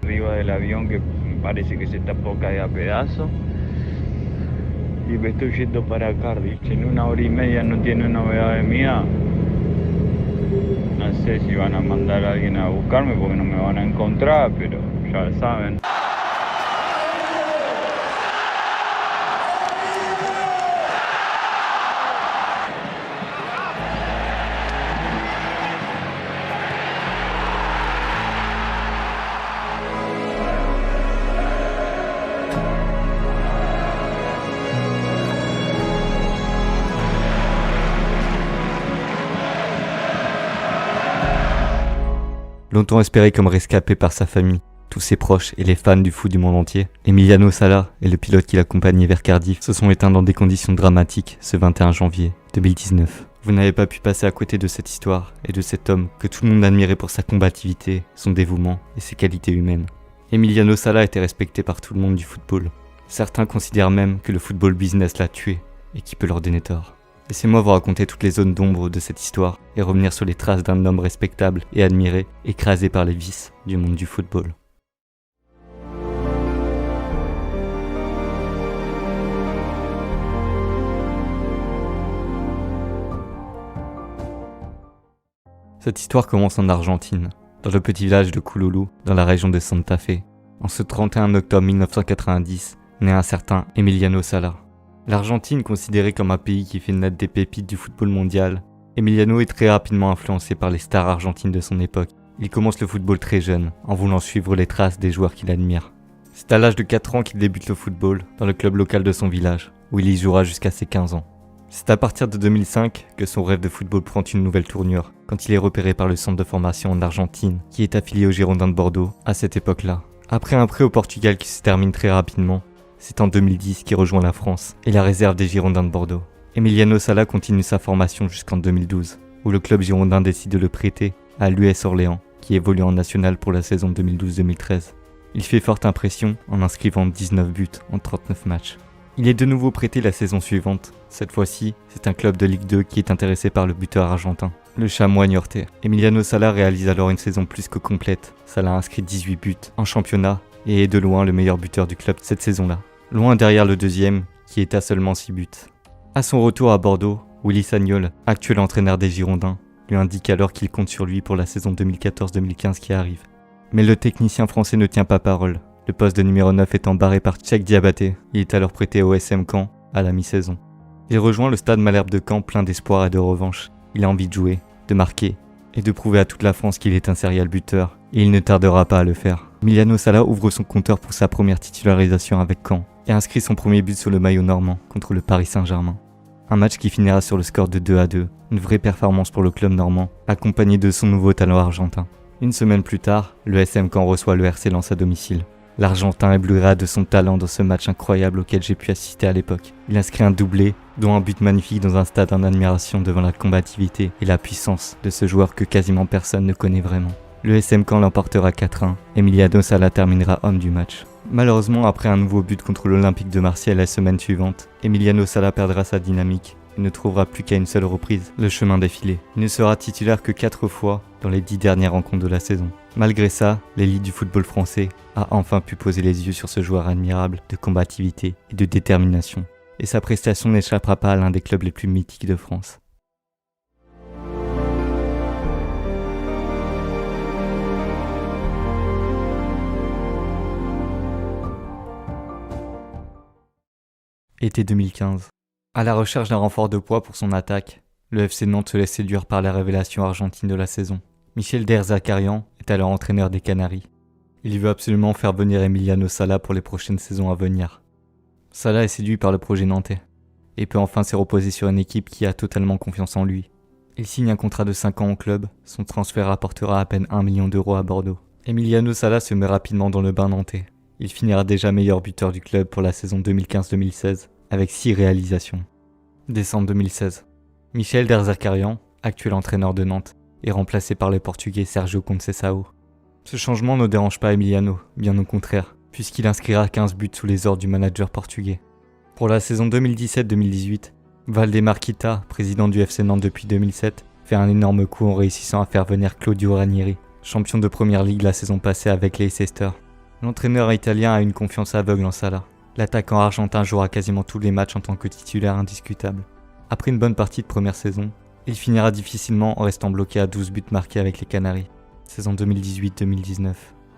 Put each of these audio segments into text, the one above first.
arriba del avión que parece que se está por caer a pedazos y me estoy yendo para Cardiff. Si en 1 hora y media no tiene novedades mías, no sé si van a mandar a alguien a buscarme porque no me van a encontrar, pero ya saben. Longtemps espéré comme rescapé par sa famille, tous ses proches et les fans du foot du monde entier, Emiliano Sala et le pilote qui l'accompagnait vers Cardiff se sont éteints dans des conditions dramatiques ce 21 janvier 2019. Vous n'avez pas pu passer à côté de cette histoire et de cet homme que tout le monde admirait pour sa combativité, son dévouement et ses qualités humaines. Emiliano Sala était respecté par tout le monde du football. Certains considèrent même que le football business l'a tué et qui peut leur donner tort. Laissez-moi vous raconter toutes les zones d'ombre de cette histoire et revenir sur les traces d'un homme respectable et admiré, écrasé par les vices du monde du football. Cette histoire commence en Argentine, dans le petit village de Cululu, dans la région de Santa Fe. En ce 31 octobre 1990, naît un certain Emiliano Sala. L'Argentine, considérée comme un pays qui fait naître des pépites du football mondial, Emiliano est très rapidement influencé par les stars argentines de son époque. Il commence le football très jeune, en voulant suivre les traces des joueurs qu'il admire. C'est à l'âge de 4 ans qu'il débute le football, dans le club local de son village, où il y jouera jusqu'à ses 15 ans. C'est à partir de 2005 que son rêve de football prend une nouvelle tournure, quand il est repéré par le centre de formation en Argentine, qui est affilié aux Girondins de Bordeaux à cette époque-là. Après un prêt au Portugal qui se termine très rapidement, c'est en 2010 qu'il rejoint la France et la réserve des Girondins de Bordeaux. Emiliano Sala continue sa formation jusqu'en 2012, où le club girondin décide de le prêter à l'US Orléans, qui évolue en national pour la saison 2012-2013. Il fait forte impression en inscrivant 19 buts en 39 matchs. Il est de nouveau prêté la saison suivante. Cette fois-ci, c'est un club de Ligue 2 qui est intéressé par le buteur argentin, le Chamois Niorte. Emiliano Sala réalise alors une saison plus que complète. Sala a inscrit 18 buts en championnat et est de loin le meilleur buteur du club cette saison-là. Loin derrière le deuxième, qui est à seulement 6 buts. À son retour à Bordeaux, Willy Sagnol, actuel entraîneur des Girondins, lui indique alors qu'il compte sur lui pour la saison 2014-2015 qui arrive. Mais le technicien français ne tient pas parole. Le poste de numéro 9 étant barré par Tchèque Diabaté, il est alors prêté au SM Caen à la mi-saison. Il rejoint le stade Malherbe de Caen plein d'espoir et de revanche. Il a envie de jouer, de marquer et de prouver à toute la France qu'il est un serial buteur, et il ne tardera pas à le faire. Emiliano Sala ouvre son compteur pour sa première titularisation avec Caen et inscrit son premier but sur le maillot normand contre le Paris Saint-Germain. Un match qui finira sur le score de 2-2, une vraie performance pour le club normand, accompagné de son nouveau talent argentin. Une semaine plus tard, le SM Caen reçoit le RC Lens à domicile. L'Argentin éblouira de son talent dans ce match incroyable auquel j'ai pu assister à l'époque. Il inscrit un doublé, dont un but magnifique dans un stade en admiration devant la combativité et la puissance de ce joueur que quasiment personne ne connaît vraiment. Le SM Caen l'emportera 4-1, Emiliano Sala terminera homme du match. Malheureusement, après un nouveau but contre l'Olympique de Marseille la semaine suivante, Emiliano Sala perdra sa dynamique et ne trouvera plus qu'à une seule reprise le chemin défilé. Il ne sera titulaire que 4 fois dans les 10 dernières rencontres de la saison. Malgré ça, l'élite du football français a enfin pu poser les yeux sur ce joueur admirable de combativité et de détermination. Et sa prestation n'échappera pas à l'un des clubs les plus mythiques de France. Été 2015. À la recherche d'un renfort de poids pour son attaque, le FC Nantes se laisse séduire par la révélation argentine de la saison. Michel Derzakarian est alors entraîneur des Canaries. Il veut absolument faire venir Emiliano Sala pour les prochaines saisons à venir. Sala est séduit par le projet nantais et peut enfin se reposer sur une équipe qui a totalement confiance en lui. Il signe un contrat de 5 ans au club, son transfert apportera à peine 1 million d'euros à Bordeaux. Emiliano Sala se met rapidement dans le bain nantais. Il finira déjà meilleur buteur du club pour la saison 2015-2016 avec 6 réalisations. Décembre 2016. Michel Derzakarian, actuel entraîneur de Nantes, est remplacé par le Portugais Sergio Conceição. Ce changement ne dérange pas Emiliano, bien au contraire, puisqu'il inscrira 15 buts sous les ordres du manager portugais. Pour la saison 2017-2018, Valdemar Kita, président du FC Nantes depuis 2007, fait un énorme coup en réussissant à faire venir Claudio Ranieri, champion de première ligue la saison passée avec Leicester. L'entraîneur italien a une confiance aveugle en Salah. L'attaquant argentin jouera quasiment tous les matchs en tant que titulaire indiscutable. Après une bonne partie de première saison, il finira difficilement en restant bloqué à 12 buts marqués avec les Canaries, saison 2018-2019.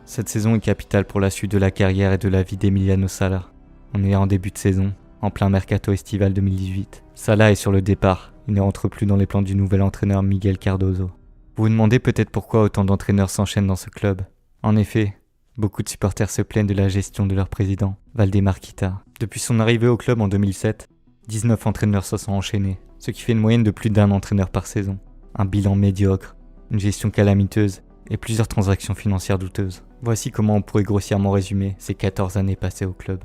Cette saison est capitale pour la suite de la carrière et de la vie d'Emiliano Sala. On est en début de saison, en plein mercato estival 2018. Sala est sur le départ, il ne rentre plus dans les plans du nouvel entraîneur Miguel Cardoso. Vous vous demandez peut-être pourquoi autant d'entraîneurs s'enchaînent dans ce club. En effet, beaucoup de supporters se plaignent de la gestion de leur président, Valdemar Kita. Depuis son arrivée au club en 2007, 19 entraîneurs se sont enchaînés, ce qui fait une moyenne de plus d'un entraîneur par saison. Un bilan médiocre, une gestion calamiteuse et plusieurs transactions financières douteuses. Voici comment on pourrait grossièrement résumer ces 14 années passées au club.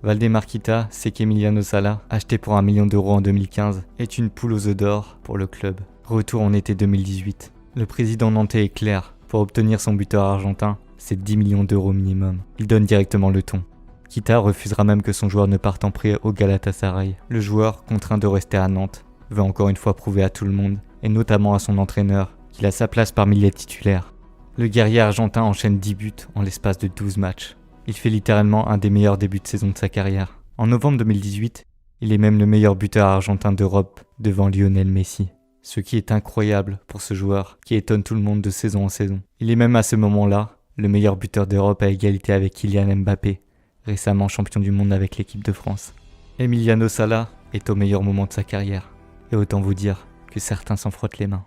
Valdemar Kita sait qu'Emiliano Sala, acheté pour 1 million d'euros en 2015, est une poule aux œufs d'or pour le club. Retour en été 2018. Le président nantais est clair, pour obtenir son buteur argentin, c'est 10 millions d'euros minimum. Il donne directement le ton. Kita refusera même que son joueur ne parte en prêt au Galatasaray. Le joueur, contraint de rester à Nantes, veut encore une fois prouver à tout le monde, et notamment à son entraîneur, qu'il a sa place parmi les titulaires. Le guerrier argentin enchaîne 10 buts en l'espace de 12 matchs. Il fait littéralement un des meilleurs débuts de saison de sa carrière. En novembre 2018, il est même le meilleur buteur argentin d'Europe devant Lionel Messi. Ce qui est incroyable pour ce joueur qui étonne tout le monde de saison en saison. Il est même à ce moment-là le meilleur buteur d'Europe à égalité avec Kylian Mbappé, récemment champion du monde avec l'équipe de France. Emiliano Sala est au meilleur moment de sa carrière. Et autant vous dire que certains s'en frottent les mains.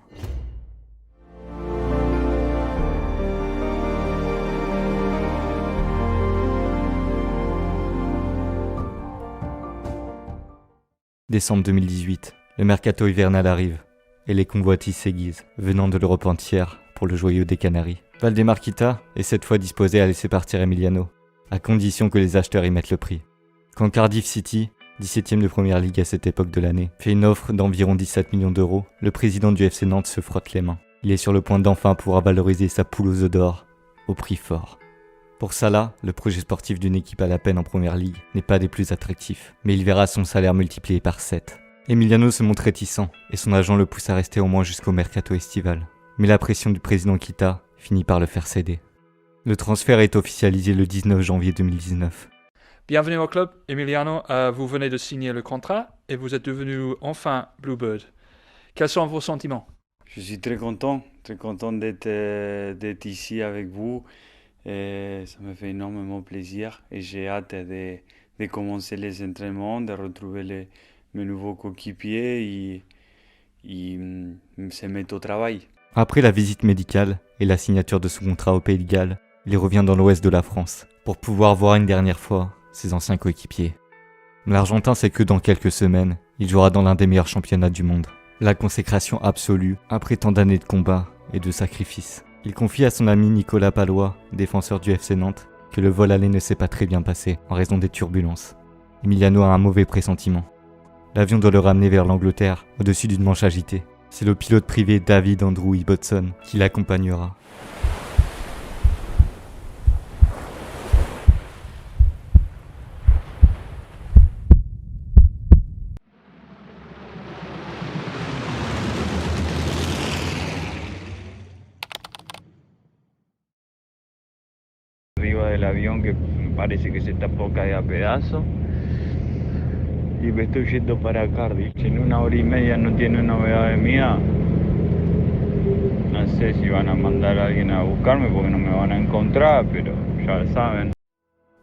Décembre 2018, le mercato hivernal arrive et les convoitises s'aiguisent, venant de l'Europe entière pour le joyau des Canaries. Valdemar Kita est cette fois disposé à laisser partir Emiliano, à condition que les acheteurs y mettent le prix. Quand Cardiff City, 17ème de Première Ligue à cette époque de l'année, fait une offre d'environ 17 millions d'euros, le président du FC Nantes se frotte les mains. Il est sur le point d'enfin pouvoir valoriser sa poule aux œufs d'or au prix fort. Pour Sala, le projet sportif d'une équipe à la peine en Première Ligue n'est pas des plus attractifs, mais il verra son salaire multiplié par 7. Emiliano se montre réticent et son agent le pousse à rester au moins jusqu'au mercato estival. Mais la pression du président Kita finit par le faire céder. Le transfert est officialisé le 19 janvier 2019. Bienvenue au club, Emiliano. Vous venez de signer le contrat et vous êtes devenu enfin Bluebird. Quels sont vos sentiments? Je suis très content d'être ici avec vous. Et ça me fait énormément plaisir et j'ai hâte de commencer les entraînements, de retrouver mes nouveaux coéquipiers et se mettre au travail. Après la visite médicale et la signature de son contrat au Pays de Galles, il revient dans l'ouest de la France pour pouvoir voir une dernière fois ses anciens coéquipiers. Mais l'Argentin sait que dans quelques semaines, il jouera dans l'un des meilleurs championnats du monde. La consécration absolue après tant d'années de combats et de sacrifices. Il confie à son ami Nicolas Palois, défenseur du FC Nantes, que le vol aller ne s'est pas très bien passé en raison des turbulences. Emiliano a un mauvais pressentiment. L'avion doit le ramener vers l'Angleterre, au-dessus d'une manche agitée. C'est le pilote privé David Andrew Ibbotson qui l'accompagnera. Arriba del avión que parece que se está por caer a pedazos y me estoy yendo para Cardiff. Si en 1 hora y media no tiene novedades mías, no sé si van a mandar a alguien a buscarme porque no me van a encontrar, pero ya saben.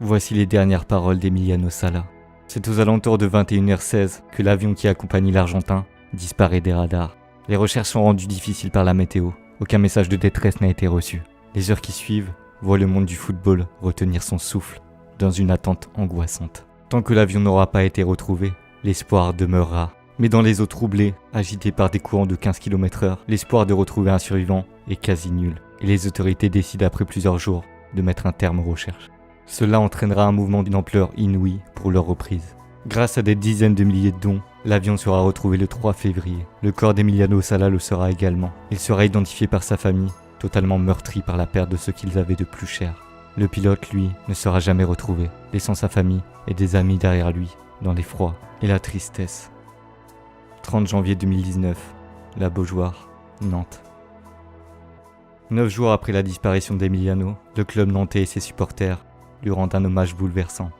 Voici les dernières paroles d'Emiliano Sala. C'est aux alentours de 21h16 que l'avion qui accompagne l'Argentin disparaît des radars. Les recherches sont rendues difficiles par la météo. Aucun message de détresse n'a été reçu. Les heures qui suivent voit le monde du football retenir son souffle dans une attente angoissante. Tant que l'avion n'aura pas été retrouvé, l'espoir demeurera. Mais dans les eaux troublées, agitées par des courants de 15 km/h, l'espoir de retrouver un survivant est quasi nul. Et les autorités décident après plusieurs jours de mettre un terme aux recherches. Cela entraînera un mouvement d'une ampleur inouïe pour leur reprise. Grâce à des dizaines de milliers de dons, l'avion sera retrouvé le 3 février. Le corps d'Emiliano Sala le sera également. Il sera identifié par sa famille, totalement meurtri par la perte de ce qu'ils avaient de plus cher. Le pilote, lui, ne sera jamais retrouvé, laissant sa famille et des amis derrière lui, dans l'effroi et la tristesse. 30 janvier 2019, La Beaujoire, Nantes. 9 jours après la disparition d'Emiliano, le club nantais et ses supporters lui rendent un hommage bouleversant.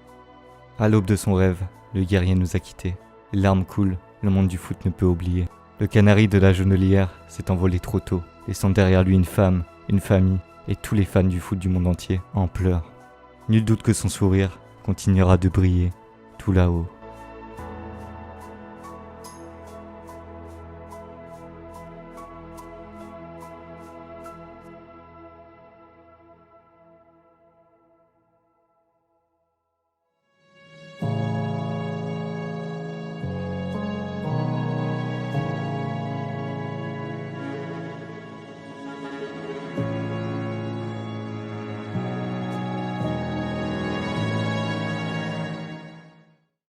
À l'aube de son rêve, le guerrier nous a quittés. Les larmes coulent, le monde du foot ne peut oublier. Le canari de la Jaunelière s'est envolé trop tôt, laissant derrière lui une femme, une famille et tous les fans du foot du monde entier en pleurs. Nul doute que son sourire continuera de briller tout là-haut.